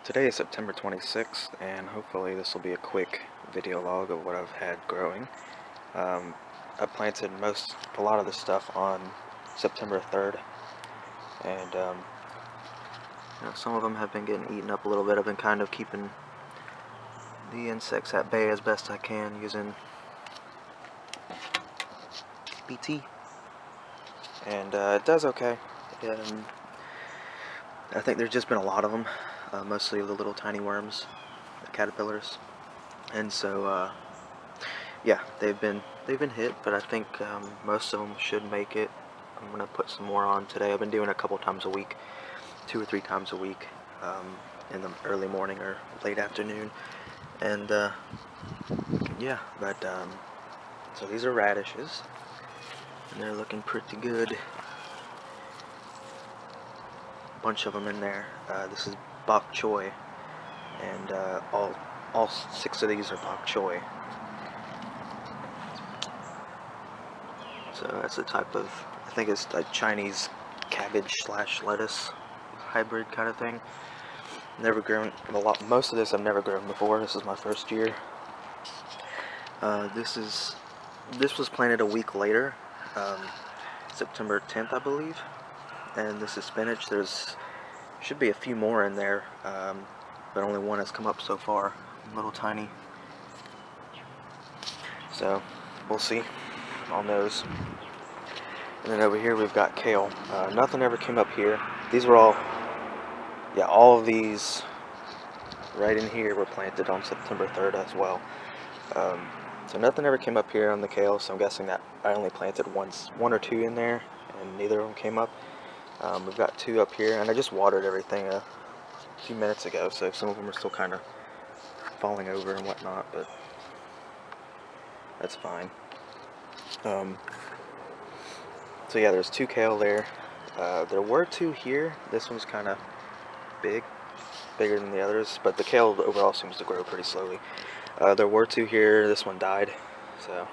Today is September 26th, and hopefully this will be a quick video log of what I've had growing. I planted a lot of this stuff on September 3rd, and some of them have been getting eaten up a little bit. I've been kind of keeping the insects at bay as best I can using BT, and it does okay. I think there's just been a lot of them, mostly the little tiny worms, the caterpillars, and so yeah, they've been hit, but I think most of them should make it. I'm gonna put some more on today. I've been doing it a couple times a week, 2 or 3 times a week, in the early morning or late afternoon, and yeah. But so these are radishes, and they're looking pretty good. A bunch of them in there. This is Bok Choy, and all 6 of these are Bok Choy. So that's a type of, I think it's like Chinese cabbage / lettuce hybrid kind of thing. Never grown most of this I've never grown before. This is my first year. This was planted a week later, September 10th, I believe. And this is spinach. There's should be a few more in there, but only one has come up so far. Little tiny. So we'll see on those. And then over here we've got kale. Nothing ever came up here. These were all of these right in here were planted on September 3rd as well. So nothing ever came up here on the kale, so I'm guessing that I only planted one or two in there, and neither of them came up. We've got 2 up here, and I just watered everything a few minutes ago, so some of them are still kind of falling over and whatnot, but that's fine. So yeah, there's 2 kale there. There were 2 here. This one's kind of bigger than the others, but the kale overall seems to grow pretty slowly. There were 2 here. This one died, so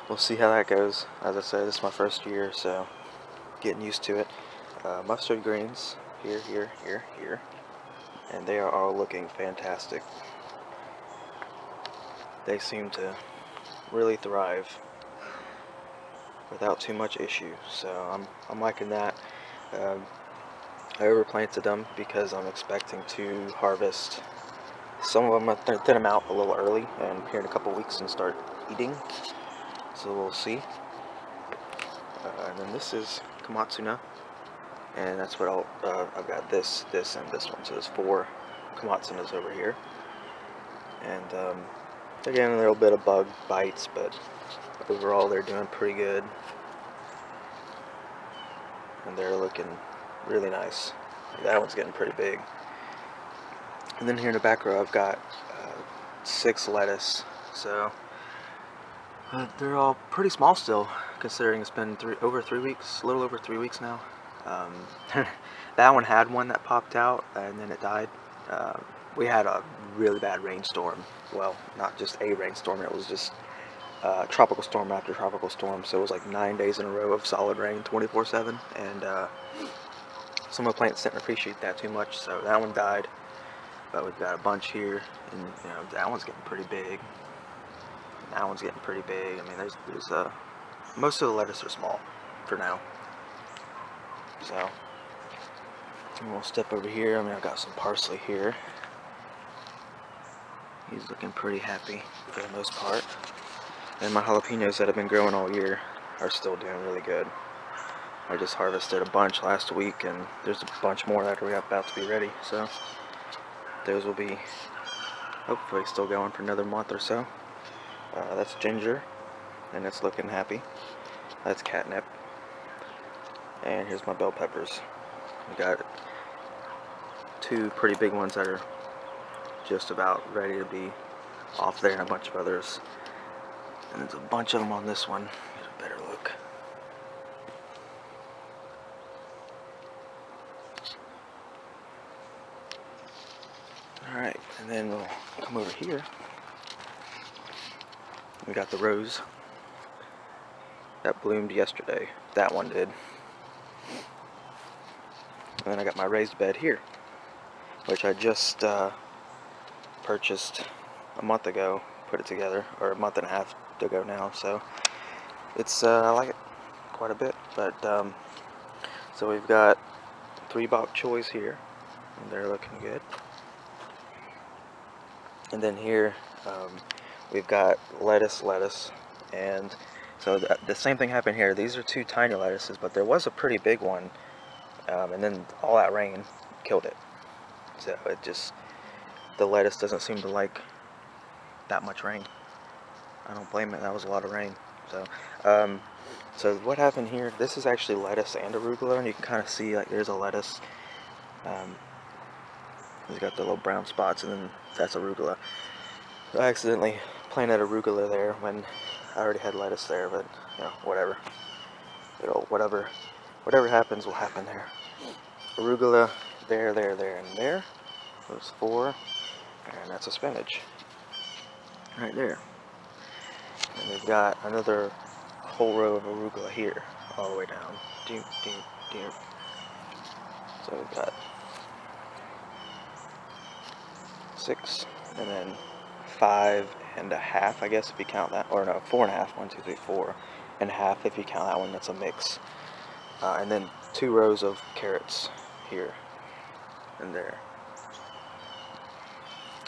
we'll see how that goes. As I said, this is my first year, so getting used to it. Mustard greens here, and they are all looking fantastic. They seem to really thrive without too much issue, so I'm liking that. I overplanted them because I'm expecting to harvest some of them. I thin them out a little early, and here in a couple weeks and start eating, so we'll see. And then this is Kamatsuna, and that's what I've got this, and this one, so there's 4 Kamatsunas over here. And again, a little bit of bug bites, but overall they're doing pretty good, and they're looking really nice. That one's getting pretty big. And then here in the back row I've got 6 lettuce, so they're all pretty small still, considering it's been a little over 3 weeks now. That one had one that popped out, and then it died. We had a really bad rainstorm. Well, not just a rainstorm, it was just tropical storm after tropical storm, so it was like 9 days in a row of solid rain 24/7, and some of the plants didn't appreciate that too much, so that one died. But we've got a bunch here, and that one's getting pretty big. That one's getting pretty big. I mean, there's most of the lettuce are small for now. So we'll step over here. I mean, I've got some parsley here. He's looking pretty happy for the most part. And my jalapenos that have been growing all year are still doing really good. I just harvested a bunch last week, and there's a bunch more that are about to be ready. So those will be hopefully still going for another month or so. That's ginger, and it's looking happy. That's catnip. And here's my bell peppers. We got 2 pretty big ones that are just about ready to be off there, and a bunch of others. And there's a bunch of them on this one. Get a better look. Alright, and then we'll come over here. We got the rose that bloomed yesterday. That one did. And then I got my raised bed here. which I just purchased a month ago, put it together, or a month and a half ago now, so it's I like it quite a bit. But so we've got 3 Bok Choys here, and they're looking good. And then here we've got lettuce, and so the same thing happened here. These are 2 tiny lettuces, but there was a pretty big one, and then all that rain killed it. So it just, the lettuce doesn't seem to like that much rain. I don't blame it. That was a lot of rain. So so what happened here, this is actually lettuce and arugula, and you can kind of see like there's a lettuce. It's got the little brown spots, and then that's arugula. So I accidentally planted arugula there when I already had lettuce there, but you know, whatever. Whatever happens will happen there. Arugula there, and there. Those 4, and that's a spinach right there. And we've got another whole row of arugula here, all the way down. So we've got 6, and then 5.5, I guess, if you count that, or no, 4.5. 1, 2, 3, 4.5 if you count that one. That's a mix. And then 2 rows of carrots here and there.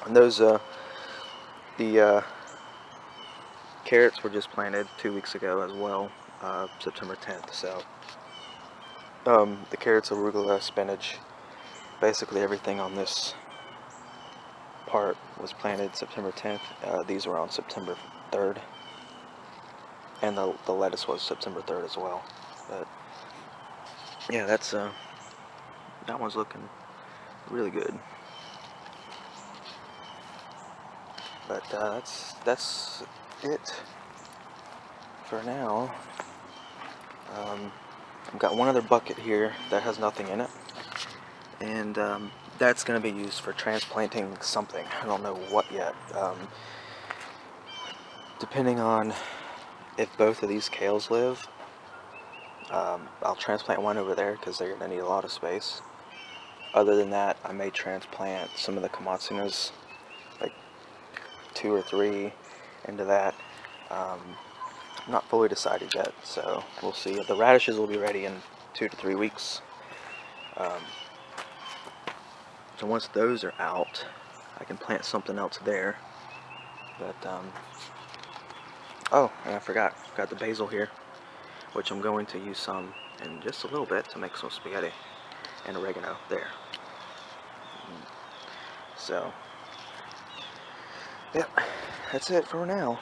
And those the carrots were just planted 2 weeks ago as well, September 10th. So the carrots, arugula, spinach, basically everything on this part was planted September 10th. These were on September 3rd, and the lettuce was September 3rd as well. But yeah, that's that one's looking really good. But that's it for now. I've got one other bucket here that has nothing in it, and that's going to be used for transplanting something. I don't know what yet. Depending on if both of these kales live, I'll transplant one over there because they're going to need a lot of space. Other than that, I may transplant some of the Kamatsunas, like 2 or 3 into that. I'm not fully decided yet, so we'll see. The radishes will be ready in 2 to 3 weeks. So once those are out, I can plant something else there. But oh, and I forgot, I've got the basil here, which I'm going to use some in just a little bit to make some spaghetti, and oregano there. So, yep, that's it for now.